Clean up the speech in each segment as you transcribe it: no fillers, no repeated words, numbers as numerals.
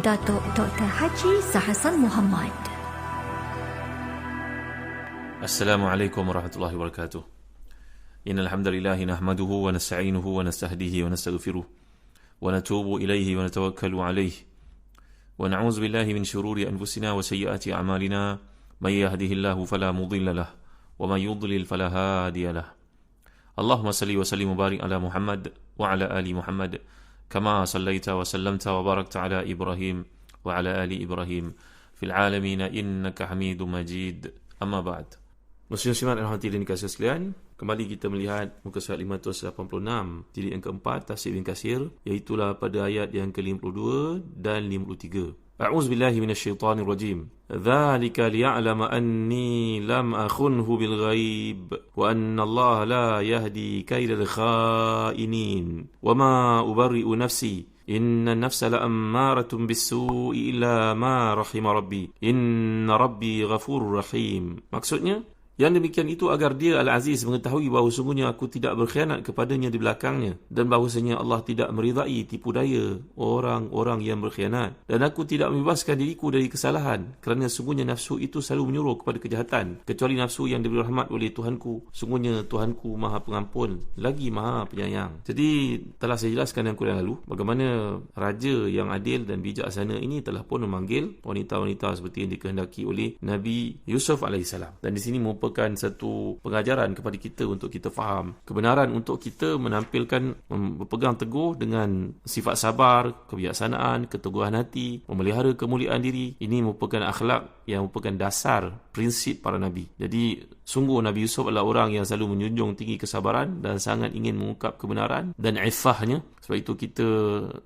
Datuk Dr. Haji Zahasan Muhammad. Assalamualaikum warahmatullahi wabarakatuh. Innal hamdalillah nahmaduhu wa nasta'inuhu wa nastahdihi wa nastaghfiruh wa natubu ilayhi wa natawakkalu alayhi wa na'udzu billahi min shururi anfusina wa sayyiati a'malina may yahdihillahu fala mudilla lahu wa may yudlil fala hadiya lahu. Allahumma salli wa sallim wa barik ala Muhammad wa ala ali Muhammad kama sallaita wa sallamta wa barakta ala Ibrahim wa ala ali Ibrahim fil alamin innaka Hamidum Majid. Amma ba'd. Muslim-muslimat dan hadirin dikasihi sekalian, kembali kita melihat muka surat 586 jilid yang keempat Tafsir Ibn Katsir, iaitulah pada ayat yang ke-52 dan 53. A'udzu billahi minasyaitonir rajim. Dzalika liya'lama anni lam akhunhu bil ghaib wa anna Allah la yahdi kaidal kha'inin wa ma ubarri'u nafsi inna an-nafsa la'ammaratun bis-su'i illa ma rahima rabbi inna rabbi ghafurur rahim. Maksudnya, yang demikian itu agar dia Al-Aziz mengetahui bahawa sungguhnya aku tidak berkhianat kepadanya di belakangnya, dan bahawasanya Allah tidak meridai tipu daya orang-orang yang berkhianat, dan aku tidak membebaskan diriku dari kesalahan, kerana sungguhnya nafsu itu selalu menyuruh kepada kejahatan, kecuali nafsu yang diberi rahmat oleh Tuhanku. Sungguhnya Tuhanku Maha Pengampun lagi Maha Penyayang. Jadi telah saya jelaskan yang kurang lalu bagaimana raja yang adil dan bijaksana ini telah pun memanggil wanita-wanita seperti yang dikehendaki oleh Nabi Yusuf AS. Dan di sini merupakan satu pengajaran kepada kita untuk kita faham kebenaran untuk kita menampilkan, berpegang teguh dengan sifat sabar, kebijaksanaan, keteguhan hati, memelihara kemuliaan diri. Ini merupakan akhlak yang merupakan dasar prinsip para Nabi. Jadi sungguh Nabi Yusuf adalah orang yang selalu menjunjung tinggi kesabaran dan sangat ingin mengungkap kebenaran dan iffahnya. Sebab itu kita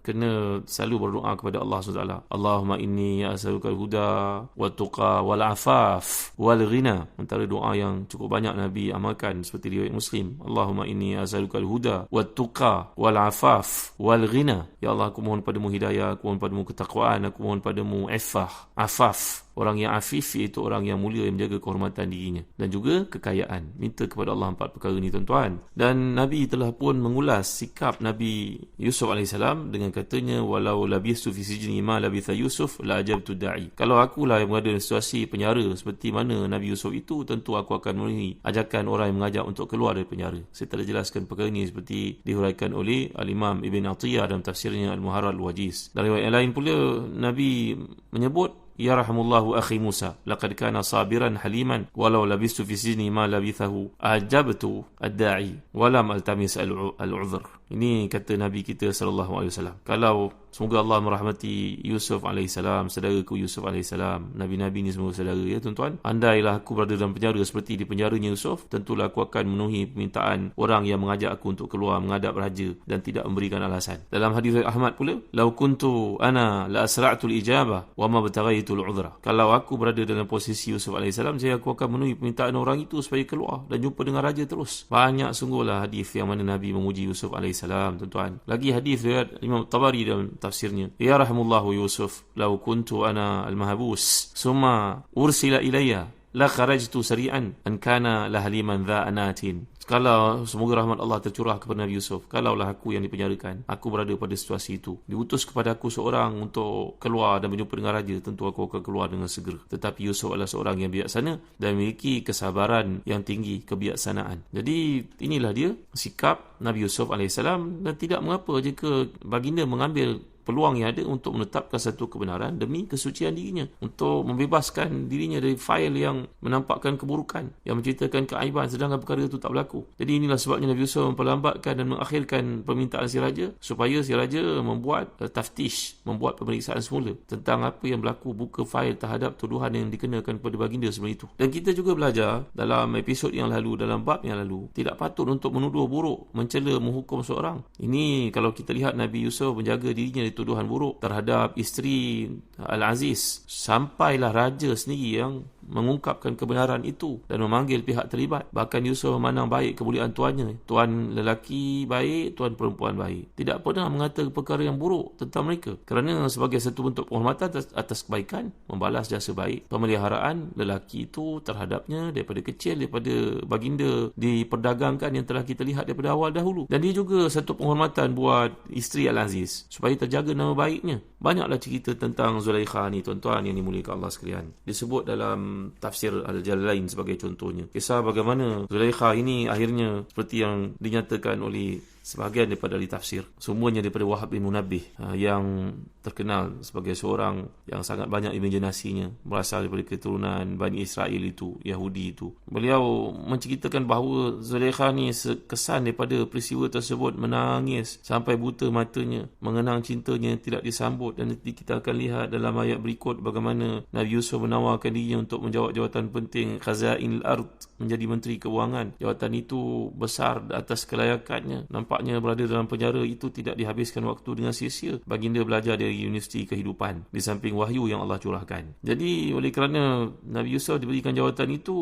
kena selalu berdoa kepada Allah SWT. Allahumma inni as'aluka al-huda wa tuqa wal afaf wal ghina. Antara doa yang cukup banyak Nabi amalkan seperti riwayat Muslim. Allahumma inni as'aluka al-huda wa tuqa wal afaf wal ghina. Ya Allah, aku mohon padamu hidayah, aku mohon padamu ketakwaan, aku mohon padamu iffah, afaf. Orang yang afif iaitu orang yang mulia, yang menjaga kehormatan dirinya, dan juga kekayaan. Minta kepada Allah 4 perkara ini, tuan-tuan. Dan Nabi telah pun mengulas sikap Nabi Yusuf AS dengan katanya, walau labistu fi sijni ma labitha Yusuf la ajabtu da'i. Kalau akulah yang berada dalam situasi penjara seperti mana Nabi Yusuf itu, tentu aku akan memenuhi ajakan orang yang mengajak untuk keluar dari penjara. Saya telah jelaskan perkara ini seperti dihuraikan oleh Al-Imam Ibn Atiyah dalam tafsirnya Al-Muharrar Al-Wajiz. Dalam riwayat yang lain pula, Nabi menyebut, ya rahimullahu akhi Musa, laqad kana sabiran haliman walau labistu fi sijni ma labithahu ajabtu ad-da'i walam altamis al-'udhr. Ini kata Nabi kita sallallahu alaihi wasallam. Kalau semoga Allah merahmati Yusuf alaihissalam, saudaraku Yusuf alaihissalam, nabi-nabi ni semua saudara, ya tuan-tuan. Andailah aku berada dalam penjara seperti di penjaranya Yusuf, tentulah aku akan memenuhi permintaan orang yang mengajak aku untuk keluar menghadap raja dan tidak memberikan alasan. Dalam hadis Ahmad pula, lau kuntu ana la asra'tu al-ijabah wa ma bataghaytu al-'udhra. Kalau aku berada dalam posisi Yusuf alaihissalam, saya aku akan memenuhi permintaan orang itu supaya keluar dan jumpa dengan raja terus. Banyak sungguhlah hadis yang mana Nabi memuji Yusuf alaihissalam, tuan-tuan. Lagi hadis riwayat Imam Tabari dalam tafsirnya, ya rahimullahu Yusuf, lau kuntu ana al-mahbus summa ursila ilayya la kharajtu sari'an an kana lahaliman dha anatin. Kalau semoga rahmat Allah tercurah kepada Nabi Yusuf, kalaulah aku yang dipenjarakan, aku berada pada situasi itu, diutus kepada aku seorang untuk keluar dan berjumpa dengan raja, tentu aku akan keluar dengan segera. Tetapi Yusuf adalah seorang yang bijaksana dan memiliki kesabaran yang tinggi, kebijaksanaan. Jadi inilah dia sikap Nabi Yusuf AS, dan tidak mengapa jika baginda mengambil peluang yang ada untuk menetapkan satu kebenaran demi kesucian dirinya, untuk membebaskan dirinya dari fail yang menampakkan keburukan, yang menceritakan keaiban, sedangkan perkara itu tak berlaku. Jadi inilah sebabnya Nabi Yusuf memperlambatkan dan mengakhirkan permintaan si raja, supaya si raja membuat taftish, membuat pemeriksaan semula tentang apa yang berlaku, buka fail terhadap tuduhan yang dikenakan kepada baginda sebelum itu. Dan kita juga belajar dalam episod yang lalu, dalam bab yang lalu, tidak patut untuk menuduh buruk, mencela, menghukum seorang. Ini kalau kita lihat Nabi Yusuf menjaga dirinya dari tuduhan buruk terhadap isteri Al-Aziz, sampailah raja sendiri yang mengungkapkan kebenaran itu dan memanggil pihak terlibat. Bahkan Yusuf memandang baik kemuliaan tuannya, tuan lelaki baik, tuan perempuan baik, tidak pernah mengatakan perkara yang buruk tentang mereka, kerana sebagai satu bentuk penghormatan atas kebaikan, membalas jasa baik, pemeliharaan lelaki itu terhadapnya daripada kecil, daripada baginda diperdagangkan yang telah kita lihat daripada awal dahulu. Dan dia juga satu penghormatan buat isteri Al-Aziz supaya terjaga nama baiknya. Banyaklah cerita tentang Zulaikha ni tuan-tuan yang dimuliakan Allah sekalian. Disebut dalam tafsir Al-Jalalain sebagai contohnya. Kisah bagaimana Zulaikha ini akhirnya seperti yang dinyatakan oleh sebahagian daripada ahli tafsir, semuanya daripada Wahab bin Munabbih yang terkenal sebagai seorang yang sangat banyak imaginasinya, berasal daripada keturunan Bani Israel itu, Yahudi itu. Beliau menceritakan bahawa Zulaikha ni kesan daripada peristiwa tersebut menangis sampai buta matanya, mengenang cintanya yang tidak disambut. Dan nanti kita akan lihat dalam ayat berikut bagaimana Nabi Yusuf menawarkan dirinya untuk menjawab jawatan penting Khazainil Ard, menjadi Menteri Keuangan. Jawatan itu besar atas kelayakannya. Nampaknya berada dalam penjara itu tidak dihabiskan waktu dengan sia-sia. Baginda belajar dari Universiti Kehidupan di samping wahyu yang Allah curahkan. Jadi oleh kerana Nabi Yusuf diberikan jawatan itu,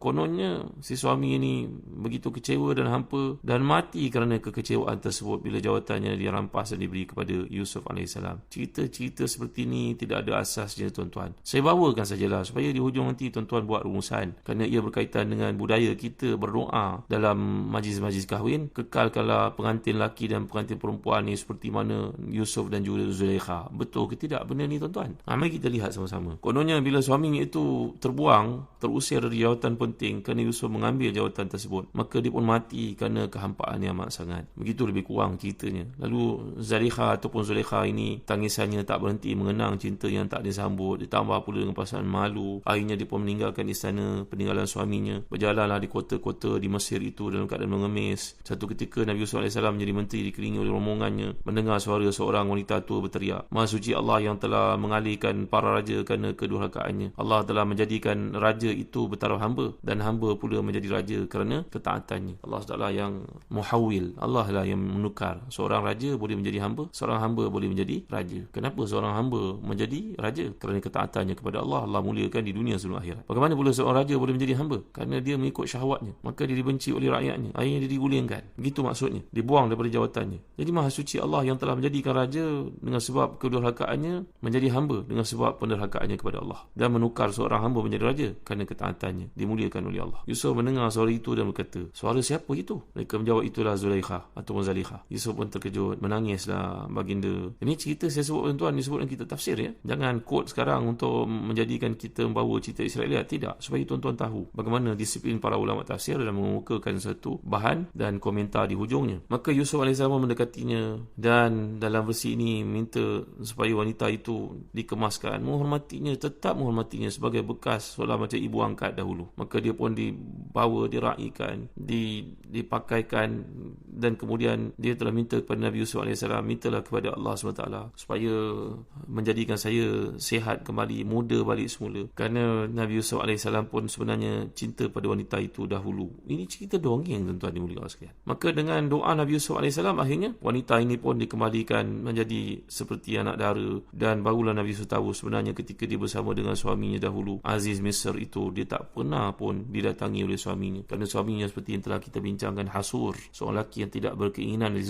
kononnya si suami ini begitu kecewa dan hampa dan mati kerana kekecewaan tersebut bila jawatannya dirampas dan diberi kepada Yusuf AS. Cerita-cerita seperti ini tidak ada asasnya tuan-tuan. Saya bawakan sajalah supaya di hujung nanti tuan-tuan buat rumusan, kerana ia berkaitan dengan budaya kita berdoa dalam majlis-majlis kahwin. Kekalkanlah pengantin lelaki dan pengantin perempuan ni seperti mana Yusuf dan juga Zulaikha. Betul ke tidak benda ni tuan-tuan? Mari kita lihat sama-sama. Kononnya bila suaminya itu terbuang, terusir dari jawatan penting kerana Yusuf mengambil jawatan tersebut, maka dia pun mati kerana kehampaan yang amat sangat. Begitu lebih kurang ceritanya. Lalu Zulaikha ataupun Zulaikha ini tangisannya tak berhenti mengenang cinta yang tak disambut, ditambah pula dengan perasaan malu. Akhirnya dia pun meninggalkan istana peninggalan suaminya, berjalanlah di kota-kota di Mesir itu dalam keadaan mengemis. Satu ketika Nabi Yusuf AS menjadi menteri, dikelilingi oleh rombongannya, mendengar suara seorang wanita tua berteriak, Maha suci Allah yang telah mengalihkan para raja kerana kedurhakaannya. Allah telah menjadikan raja itu bertaraf hamba, dan hamba pula menjadi raja kerana ketaatannya. Allah SWT yang muhawil, Allah lah yang menukar. Seorang raja boleh menjadi hamba, seorang hamba boleh menjadi raja. Kenapa seorang hamba menjadi raja? Kerana ketaatannya kepada Allah. Allah muliakan di dunia sebelum akhirat. Bagaimana pula seorang raja boleh menjadi hamba? Kerana dia mengikut syahwatnya, maka dia dibenci oleh rakyatnya, akhirnya dia digulingkan. Begitu maksudnya, dibuang daripada jawatannya. Jadi Maha suci Allah yang telah menjadikan raja dengan sebab kedurhakaannya menjadi hamba dengan sebab penderhakaannya kepada Allah, dan menukar seorang hamba menjadi raja kerana ketaatannya, dimuliakan oleh Allah. Yusuf mendengar suara itu dan berkata, suara siapa itu? Mereka menjawab, itulah Zulaikha ataupun Zulaikha. Yusuf pun terkejut, menangislah baginda. Ini cerita saya sebut tuan-tuan, disebut dalam kitab tafsir ya. Jangan quote sekarang untuk menjadikan kita membawa cerita Israeliat, tidak, supaya tuan-tuan tahu bagaimana disiplin para ulama tafsir dalam mengukakan satu bahan dan komentar di hujungnya. Maka Yusuf AS mendekatinya dan dalam versi ini minta supaya wanita itu dikemaskan, menghormatinya, tetap menghormatinya sebagai bekas seolah macam ibu angkat dahulu. Maka dia pun dibawa, diraikan, dipakaikan, dan kemudian dia telah minta kepada Nabi Yusuf AS, mintalah kepada Allah SWT supaya menjadikan saya sihat kembali, muda balik semula. Kerana Nabi Yusuf AS pun sebenarnya cinta pada wanita itu dahulu. Ini cerita dongeng tuan-tuan dimuliakan sekalian. Maka dengan doa Nabi Yusuf AS, akhirnya wanita ini pun dikembalikan menjadi seperti anak dara. Dan barulah Nabi Yusuf tahu sebenarnya ketika dia bersama dengan suaminya dahulu, Aziz Misr itu, dia tak pernah pun didatangi oleh suaminya. Kerana suaminya seperti yang telah kita bincangkan, hasur, seorang lelaki yang tidak berkeinginan dari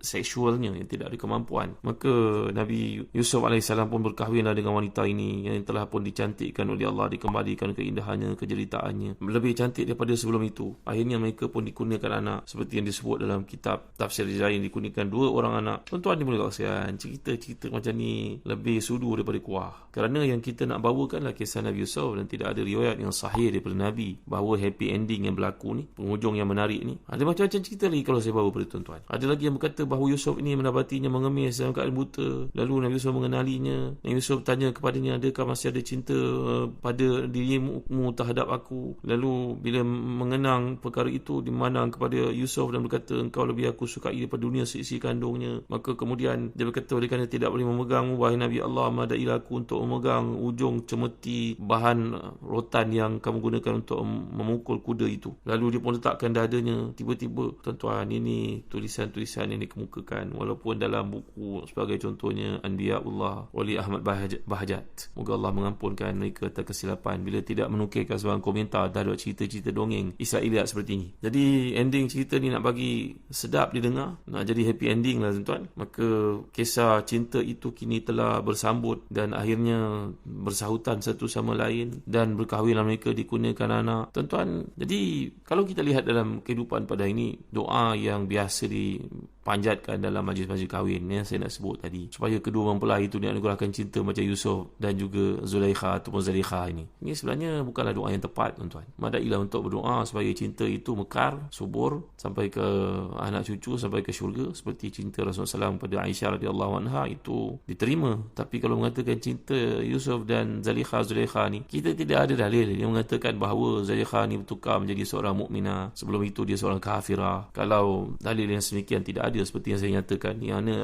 seksualnya, yang tidak ada kemampuan. Maka Nabi Yusuf AS pun berkahwinlah dengan wanita ini yang telah pun dicantikkan oleh Allah, dikembalikan keindahannya, kejelitaannya, lebih cantik daripada sebelum itu. Akhirnya mereka pun dikurniakan anak, seperti yang disebut dalam kitab tafsir lain, dikurniakan 2 orang anak. Tuan-tuan dimuliakan sekalian, cerita-cerita macam ni lebih sudu daripada kuah. Kerana yang kita nak bawakanlah kisah Nabi Yusuf, dan tidak ada riwayat yang sahih daripada Nabi bahawa happy ending yang berlaku ni, penghujung yang menarik ni. Ada macam-macam cerita lagi kalau saya bawa pada tuan-tuan. Ada lagi yang berkata bahawa Yusuf ini mendapatinya mengemis dalam keadaan buta. Lalu Nabi Yusuf mengenalinya. Nabi Yusuf tanya kepadanya, adakah masih ada cinta pada dirimu terhadap aku? Lalu bila mengenang perkara itu, dimandang kepada Yusuf dan berkata, engkau lebih aku sukai daripada dunia seisi kandungnya. Maka kemudian dia berkata, oleh kerana tidak boleh memegang, wahai Nabi Allah, madailah aku untuk memegang ujung cemeti bahan rotan yang kamu gunakan untuk memukul kuda itu. Lalu dia pun letakkan dadanya. Tiba-tiba tuan-tuan, ini tulisan-tulisan yang dikemukakan, walaupun dalam buku sebagai contohnya Anbiyaullah Wali Ahmad Bahjat, moga Allah mengampunkan mereka atas kesilapan bila tidak menukilkan sebarang komentar terhadap cerita-cerita dongeng Israeliat seperti ini. Jadi ending cerita ni nak bagi sedap didengar, nak jadi happy ending lah tuan-tuan. Maka kisah cinta itu kini telah bersambut dan akhirnya bersahutan satu sama lain, dan berkahwinlah mereka, dikurniakan anak tuan-tuan. Jadi kalau kita lihat dalam kehidupan pada ini, doa yang biasa panjatkan dalam majlis-majlis kahwin yang saya nak sebut tadi, supaya kedua mempelai itu dianugerahkan cinta macam Yusuf dan juga Zulaikha ataupun Zalikha ini sebenarnya bukanlah doa yang tepat, tuan-tuan. Madailah untuk berdoa supaya cinta itu mekar, subur sampai ke anak cucu, sampai ke syurga, seperti cinta Rasulullah SAW pada Aisyah radhiyallahu anha itu diterima. Tapi kalau mengatakan cinta Yusuf dan Zulaikha ni, kita tidak ada dalil yang mengatakan bahawa Zulaikha ni bertukar menjadi seorang mukminah, sebelum itu dia seorang kafirah. Kalau dalil yang sedemikian tidak ada, seperti yang saya nyatakan,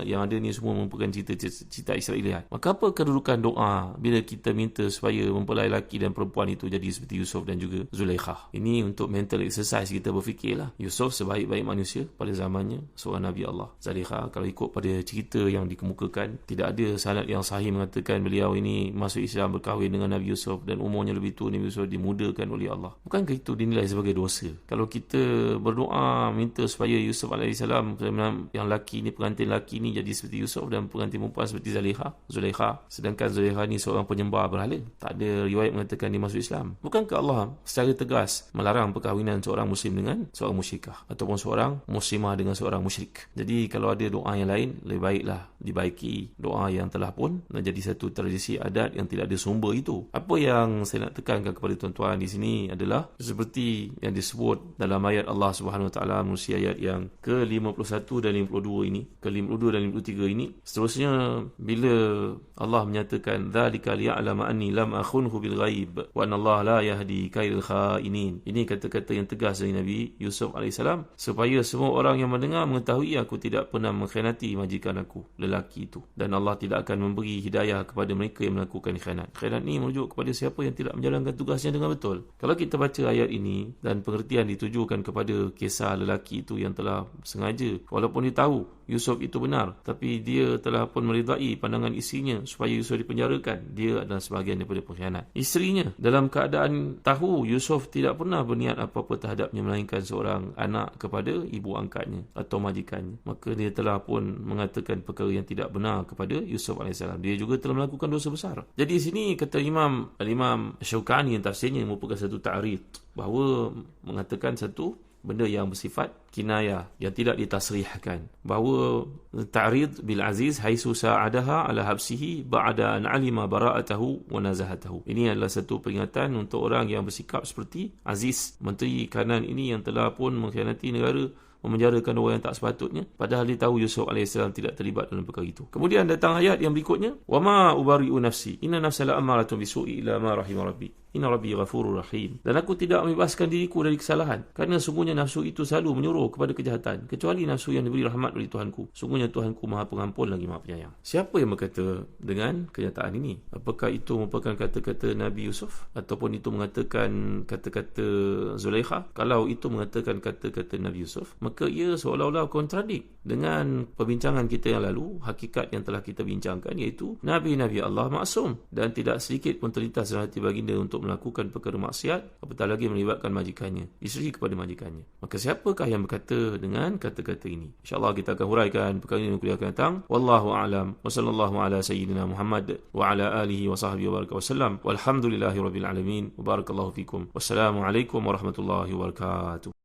yang ada ni semua merupakan cita Israeliat. Maka apa kedudukan doa bila kita minta supaya mempelai lelaki dan perempuan itu jadi seperti Yusuf dan juga Zulaikha? Ini untuk mental exercise kita berfikirlah. Yusuf sebaik-baik manusia pada zamannya, seorang Nabi Allah. Zulaikha, kalau ikut pada cerita yang dikemukakan, tidak ada sanad yang sahih mengatakan beliau ini masuk Islam berkahwin dengan Nabi Yusuf dan umurnya lebih tua. Nabi Yusuf dimudakan oleh Allah. Bukankah itu dinilai sebagai dosa? Kalau kita berdoa minta supaya Yusuf AS yang lelaki ni, pengantin lelaki ni jadi seperti Yusuf dan pengantin perempuan seperti Zulaikha, sedangkan Zulaikha ni seorang penyembah berhala, tak ada riwayat mengatakan dia masuk Islam. Bukankah Allah secara tegas melarang perkahwinan seorang muslim dengan seorang musyrikah ataupun seorang muslimah dengan seorang musyrik? Jadi kalau ada doa yang lain, lebih baiklah dibaiki doa yang telah pun menjadi satu tradisi adat yang tidak ada sumber itu. Apa yang saya nak tekankan kepada tuan-tuan di sini adalah seperti yang disebut dalam ayat Allah Subhanahu Wa Taala, menerusi ayat yang ke-51 dan 52 ini, ke-52 dan 53 ini. Seterusnya bila Allah menyatakan dzalika liya'lama anni lam akhunhu bil ghaib wa anna Allah la yahdi kaidal khainin. Ini kata-kata yang tegas dari Nabi Yusuf AS, supaya semua orang yang mendengar mengetahui aku tidak pernah mengkhianati majikan aku lelaki itu, dan Allah tidak akan memberi hidayah kepada mereka yang melakukan khianat. Khianat ni merujuk kepada siapa yang tidak menjalankan tugasnya dengan betul. Kalau kita baca ayat ini dan pengertian ditujukan kepada kisah lelaki itu yang telah sengaja, walaupun dia tahu Yusuf itu benar, tapi dia telah pun meridai pandangan isterinya supaya Yusuf dipenjarakan, dia adalah sebahagian daripada pengkhianat. Isterinya dalam keadaan tahu Yusuf tidak pernah berniat apa-apa terhadapnya melainkan seorang anak kepada ibu angkatnya atau majikannya, maka dia telah pun mengatakan perkara yang tidak benar kepada Yusuf AS. Dia juga telah melakukan dosa besar. Jadi sini kata Imam Syaukani yang tafsirnya merupakan satu ta'rid, bahawa mengatakan satu benda yang bersifat kinayah yang tidak ditasrihkan, bahawa ta'rid bil aziz haitsu sa'adaha ala habsihi ba'da an alima bara'atahu wa nazahatahu. Ini adalah satu peringatan untuk orang yang bersikap seperti Aziz, menteri kanan ini yang telah pun mengkhianati negara, memenjarakan orang yang tak sepatutnya, padahal dia tahu Yusuf AS tidak terlibat dalam perkara itu. Kemudian datang ayat yang berikutnya, wa ma ubari'u nafsi inna nafsa la'amaratun bisu'i ila ma rahima rabbi inna rabbi ghafurur rahim. Dan aku tidak membebaskan diriku dari kesalahan, kerana sungguhnya nafsu itu selalu menyuruh kepada kejahatan, kecuali nafsu yang diberi rahmat oleh Tuhanku. Sungguhnya Tuhanku Maha Pengampun lagi Maha Penyayang. Siapa yang berkata dengan kenyataan ini? Apakah itu merupakan kata-kata Nabi Yusuf ataupun itu mengatakan kata-kata Zulaikha? Kalau itu mengatakan kata-kata Nabi Yusuf, maka ia seolah-olah kontradik dengan perbincangan kita yang lalu, hakikat yang telah kita bincangkan, iaitu Nabi-Nabi Allah maksum dan tidak sedikit pun terlintas dalam hati baginda untuk melakukan perkara maksiat, apatah lagi melibatkan majikannya, isteri kepada majikannya. Maka siapakah yang berkata dengan kata-kata ini? InsyaAllah kita akan huraikan perkara ini kuliah akan datang. Wallahu a'lam wa sallallahu ala sayyidina Muhammad wa ala alihi wa sahbihi wa baraka wa sallam walhamdulillahi rabbil alamin wa barakallahu fikum. Wassalamualaikum warahmatullahi wabarakatuh.